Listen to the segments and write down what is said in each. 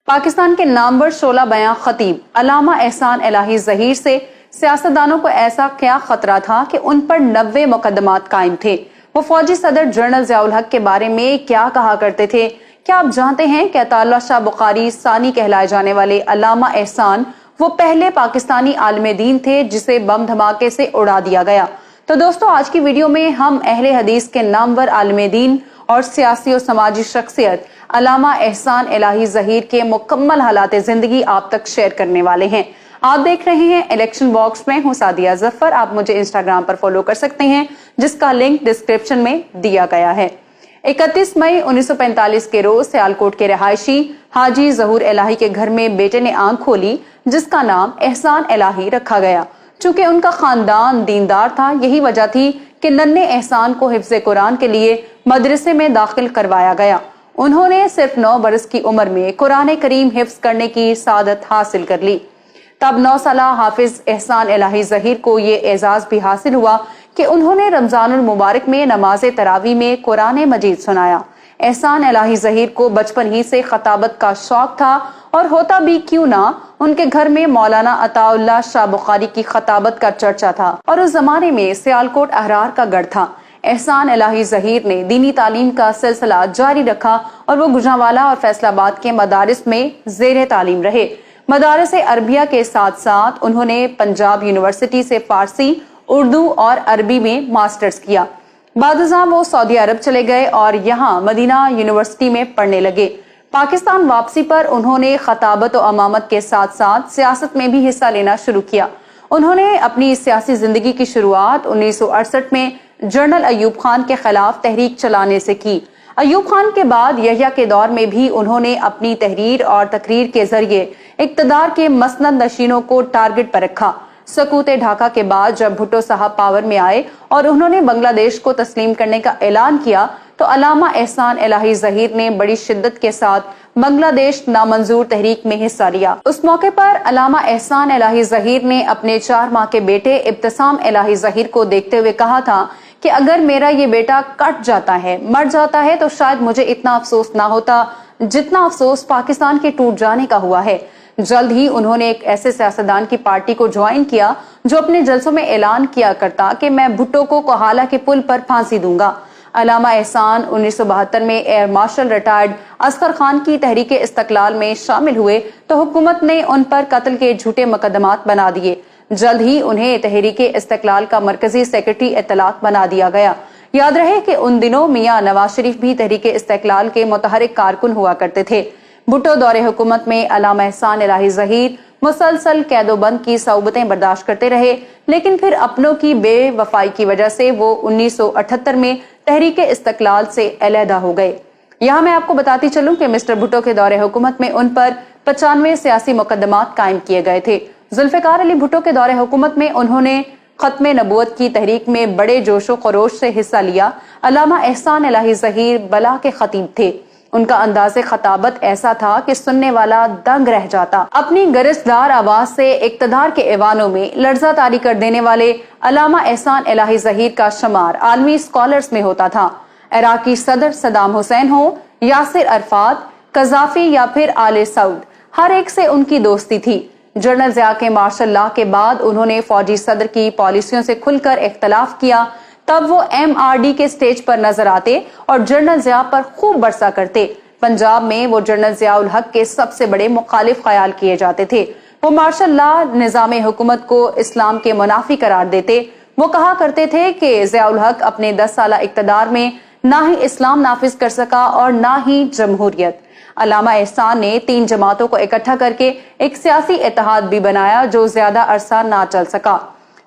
पाकिस्तान के नामवर 16 बयां खतीब अल्लामा एहसान इलाही ज़हीर से सियासतदानों को ऐसा क्या खतरा था कि उन पर 90 मुकदमात कायम थे। वो फौजी सदर जनरल ज़िया उल हक के बारे में क्या कहा करते थे? क्या आप जानते हैं कि अताउल्लाह शाह बुखारी सानी कहलाए जाने वाले अल्लामा एहसान वो पहले पाकिस्तानी आलिम दीन थे जिसे बम धमाके से उड़ा दिया गया। तो दोस्तों, आज की वीडियो में हम अहले हदीस के नामवर आलिम दीन और सियासी और समाजी शख्सियत अल्लामा एहसान इलाही ज़हीर के मुकम्मल हालात जिंदगी आप तक शेयर करने वाले हैं। आप देख रहे हैं इलेक्शन बॉक्स में हूं सादिया जफर। आप मुझे इंस्टाग्राम पर फॉलो कर सकते हैं जिसका लिंक डिस्क्रिप्शन में दिया गया है। 31 मई 1945 के रोज सियालकोट के रहायशी हाजी ज़हूर इलाही के घर में बेटे ने आंख खोली जिसका नाम एहसान इलाही रखा गया। चूंकि उनका खानदान दीनदार था, यही वजह थी कि नन्हे एहसान को हिफ्ज़े कुरान के लिए मदरसे में दाखिल करवाया गया। उन्होंने सिर्फ 9 बरस की उम्र में कुरान करीम हिफ्ज़ करने की सादत हासिल कर ली। तब 9 साला हाफिज एहसान इलाही ज़हीर को ये एजाज भी हासिल हुआ कि उन्होंने रमजानुल मुबारक में नमाज तरावी में कुरान मजीद सुनाया। एहसान इलाही ज़हीर को बचपन ही से खताबत का शौक था और होता भी क्यों ना, उनके घर में मौलाना अताउल्लाह शाह बुखारी की खताबत का चर्चा था और उस जमाने में सियालकोट अहरार का गढ़ था। एहसान इलाही ज़हीर ने दीनी तालीम का सिलसिला जारी रखा और वो गुजरांवाला और फैसलाबाद के मदारिस में ज़ेरे तालीम रहे। मदारिस अरबिया के साथ साथ उन्होंने पंजाब यूनिवर्सिटी से फारसी, उर्दू और अरबी में मास्टर्स किया। बादशाह वो सऊदी अरब चले गए और यहाँ मदीना यूनिवर्सिटी में पढ़ने लगे। पाकिस्तान वापसी पर उन्होंने खताबत और अमामत के साथ साथ सियासत में भी हिस्सा लेना शुरू किया। उन्होंने अपनी सियासी जिंदगी की शुरुआत 1968 में जनरल अयूब खान के खिलाफ तहरीक चलाने से की। अयूब खान के बाद यहिया के दौर में भी उन्होंने अपनी तहरीर और तकरीर के जरिए इक्तदार के मसनद नशीनों को टारगेट पर रखा। सकूते ढाका के बाद जब भुट्टो साहब पावर में आए और उन्होंने बांग्लादेश को तस्लीम करने का ऐलान किया तो अल्लामा एहसान इलाही ज़हीर ने बड़ी शिद्दत के साथ बांग्लादेश नामंजूर तहरीक में हिस्सा लिया। उस मौके पर अल्लामा एहसान इलाही ज़हीर ने अपने 4 माह के बेटे इब्तिसाम इलाही ज़हीर को देखते हुए कहा था कि अगर मेरा ये बेटा कट जाता है, मर जाता है, तो शायद मुझे इतना अफसोस ना होता जितना अफसोस पाकिस्तान के टूट जाने का हुआ है। जल्द ही उन्होंने एक ऐसे सियासतदान की पार्टी को ज्वाइन किया जो अपने जलसों में ऐलान किया करता कि मैं भुट्टो को कोहाला के पुल पर फांसी दूंगा। अल्लामा एहसान 1972 में air marshal retired Asghar Khan की तहरीक इस्तकलाल में शामिल हुए तो हुकूमत ने उन पर कत्ल के झूठे मुकदमात बना दिए। जल्द ही उन्हें तहरीक इस्तकलाल का मरकजी सेक्रेटरी इत्तलात बना दिया गया। याद रहे कि उन दिनों मियां नवाज शरीफ भी तहरीक इस्तकलाल के मुतहरिक कारकुन हुआ करते थे। भुट्टो दौरे हुकूमत में अल्लामा एहसान इलाही ज़हीर मुसलसल कैदोबंद की सऊबतें बर्दाश्त करते रहे, लेकिन फिर अपनों की बेवफाई की वजह से वो 1978 में तहरीक इस्तकलाल से अलहदा हो गए। यहाँ मैं आपको बताती चलूं कि मिस्टर भुट्टो के दौरे हुकूमत में उन पर 95 सियासी मुकदमात कायम किए गए थे। जुल्फ़िकार अली भुट्टो के दौरे हुकूमत में उन्होंने खत्म नबूवत की तहरीक में बड़े जोशो खरोश से हिस्सा लिया। अल्लामा एहसान इलाही ज़हीर बला के खतीब थे। उनका अंदाज़े खताबत ऐसा था कि सुनने वाला दंग रह जाता। अपनी गरिजदार आवाज से इक्तदार के ऐवानों में लर्जा तारी कर देने वाले अल्लामा एहसान इलाही ज़हीर का शुमार आलमी स्कॉलर्स में होता था। इराकी सदर सदाम हुसैन हो, यासिर अरफात, कज़ाफी या फिर आले सऊद, हर एक से उनकी दोस्ती थी। जनरल ज़िया के मार्शल लॉ के बाद उन्होंने फौजी सदर की पॉलिसियों से खुलकर इख्तलाफ किया। तब वो MRD के स्टेज पर नजर आते और जनरल ज़िया पर खूब बरसा करते। पंजाब में वो जनरल ज़िया उल हक के सबसे बड़े मुखालिफ ख्याल किए जाते थे। वो मार्शल लॉ निज़ाम हुकूमत को इस्लाम के मुनाफी करार देते। वो कहा करते थे कि ज़िया उल हक अपने 10 साला इक़्तिदार में ना ही इस्लाम नाफिज कर सका और ना ही जमहूरियत। अल्लामा एहसान ने 3 जमातों को इकट्ठा करके एक सियासी इत्तेहाद भी बनाया जो ज्यादा अरसा ना चल सका।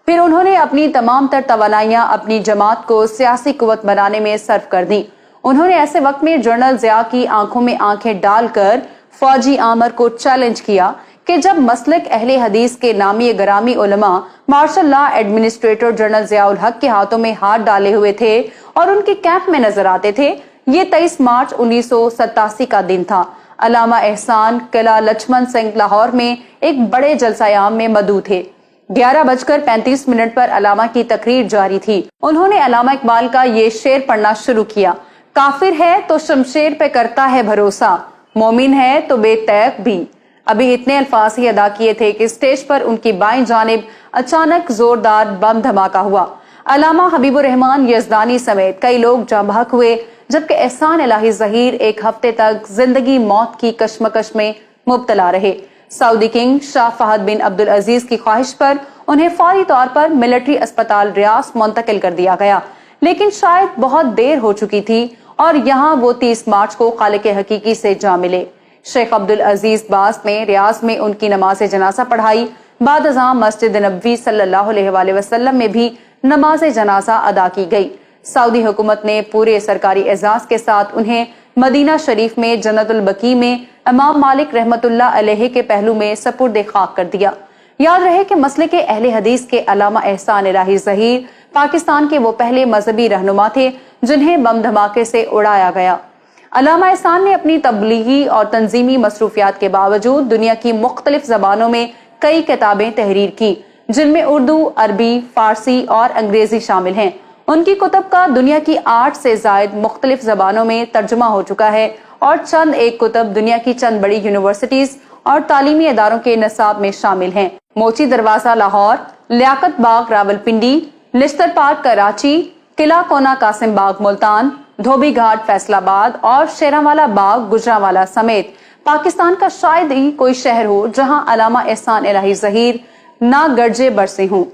फिर उन्होंने अपनी तमाम तर तवानाइयां अपनी जमात को सियासी कुव्वत बनाने में सर्फ कर दी। उन्होंने ऐसे वक्त में जनरल ज़िया की आंखों में आंखें डालकर फौजी आमर को चैलेंज किया कि जब मसलक अहले हदीस के नामी गरामी उलमा martial law administrator general Zia ul Haq के हाथों में हाथ डाले हुए थे और उनके कैंप में नजर आते थे। ये 23 मार्च 1987 का दिन था। अल्लामा एहसान किला लक्ष्मण सिंह लाहौर में एक बड़े जलसायाम में मदऊ थे। 11:35 पर अल्लामा की तकरीर जारी थी। उन्होंने अल्लामा इकबाल का ये शेर पढ़ना शुरू किया। काफिर है तो शमशेर पे करता है भरोसा, मोमिन है तो बेतैक भी। अभी इतने अल्फाज ही अदा किए थे कि स्टेज पर उनकी बाईं जानिब अचानक जोरदार बम धमाका हुआ। अल्लामा हबीबुर रहमान यजदानी समेत कई लोग जाँ बहक हुए, जबकि एहसान इलाही ज़हीर एक हफ्ते तक जिंदगी मौत की कश्मकश में मुब्तला रहे। सऊदी किंग शाह फहद बिन अब्दुल अजीज की ख्वाहिश पर उन्हें फौरी तौर पर मिलिट्री अस्पताल रियास मुंतकिल कर दिया गया, लेकिन शायद बहुत देर हो चुकी थी और यहाँ वो 30 मार्च को खालिक हकीकी से जा मिले। शेख अब्दुल अजीज बास ने रियाज में उनकी नमाज जनाजा पढ़ाई। बाद अज़ां मस्जिद नबवी सल्लल्लाहु अलैहि वसल्लम में भी नमाज जनाजा अदा की गई। सऊदी हुकूमत ने पूरे सरकारी एजाज के साथ उन्हें मदीना शरीफ में जन्नतुल बकी में इमाम मालिक रहमतुल्लाह अलैहि के पहलू में सपुर्द खाक कर दिया। याद रहे कि मसले के अहले हदीस के अल्लामा एहसान इलाही ज़हीर पाकिस्तान के वो पहले मजहबी रहनुमा थे जिन्हें बम धमाके से उड़ाया गया। अल्लामा एहसान ने अपनी तबलीगी और तंजीमी मसरूफियात के बावजूद दुनिया की मुख्तलिफ जबानों में कई किताबें तहरीर की, जिनमें उर्दू, अरबी, फारसी और अंग्रेजी शामिल हैं। उनकी कुतब का दुनिया की 8 से जायद मुख्तलिफ जबानों में तर्जुमा हो चुका है और चंद एक कुतब दुनिया की चंद बड़ी यूनिवर्सिटीज और तालीमी इदारों के निसाब में शामिल हैं। मोची दरवाजा लाहौर, लियाकत बाग रावलपिंडी, लिस्टर पार्क कराची, किला कोना कासिम बाग मुल्तान, धोबी घाट फैसलाबाद और शेरावाला बाग गुजरावाला समेत पाकिस्तान का शायद ही कोई शहर हो जहां अल्लामा एहसान इलाही ज़हीर ना गरजे बरसे हों।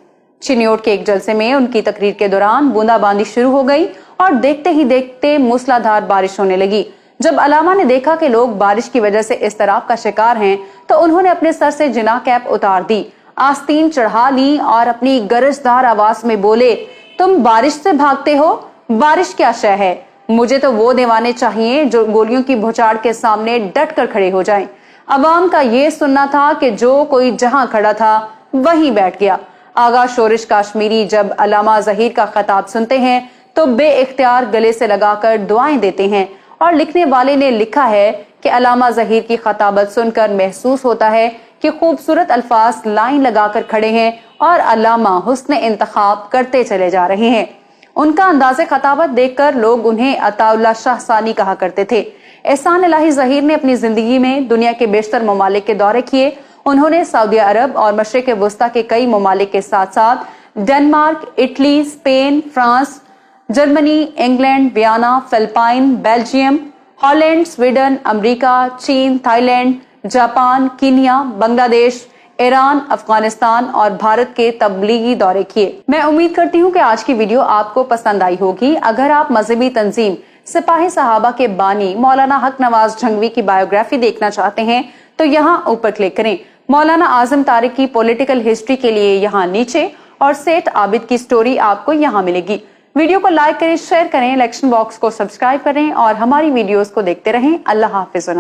चिन्योट के एक जलसे में उनकी तकरीर के दौरान बूंदाबांदी शुरू हो गई और देखते ही देखते मूसलाधार बारिश होने लगी। जब अल्लामा ने देखा कि लोग बारिश की वजह से इज़्तिराब का शिकार हैं, तो उन्होंने अपने सर से जिना कैप उतार दी, आस्तीन चढ़ा ली और अपनी गरजदार आवाज में बोले, तुम बारिश से भागते हो? बारिश क्या शय है? मुझे तो वो दीवाने चाहिए जो गोलियों की भुचाड़ के सामने डट कर खड़े हो जाएं। अवाम का ये सुनना था कि जो कोई जहां खड़ा था वहीं बैठ गया। आगा शोरिश काश्मीरी जब अल्लामा ज़हीर का खिताब सुनते हैं तो बेइख्तियार गले से लगाकर दुआएं देते हैं और लिखने वाले ने लिखा है कि अल्लामा ज़हीर की खिताबत सुनकर महसूस होता है कि खूबसूरत अल्फाज लाइन लगाकर खड़े हैं और अल्लामा हुस्न इंतखाब करते चले जा रहे हैं। उनका अंदाज़े खिताबत देखकर लोग उन्हें अताउल्लाह शाह सानी कहा करते थे। एहसान इलाही ज़हीर ने अपनी जिंदगी में दुनिया के बेशतर ममालिक के दौरे किए। उन्होंने सऊदी अरब और मशरिक वस्ता के कई ममालिक के साथ साथ Denmark, Italy, Spain, France, Germany, England, Vienna, Philippine, Belgium, Holland, Sweden, America, चीन, Thailand, Japan, Kenya, Bangladesh, Iran, Afghanistan और भारत के तबलीगी दौरे किए। मैं उम्मीद करती हूँ कि आज की वीडियो आपको पसंद आई होगी। अगर आप मजहबी तंजीम सिपाही साहबा के बानी मौलाना हक नवाज जंगवी की बायोग्राफी देखना चाहते हैं तो यहाँ ऊपर क्लिक करें। मौलाना आजम तारिक की पॉलिटिकल हिस्ट्री के लिए यहाँ नीचे और सेठ आबिद की स्टोरी आपको यहाँ मिलेगी। वीडियो को लाइक करें, शेयर करें, इलेक्शन बॉक्स को सब्सक्राइब करें और हमारी वीडियोस को देखते रहें। अल्लाह हाफिज।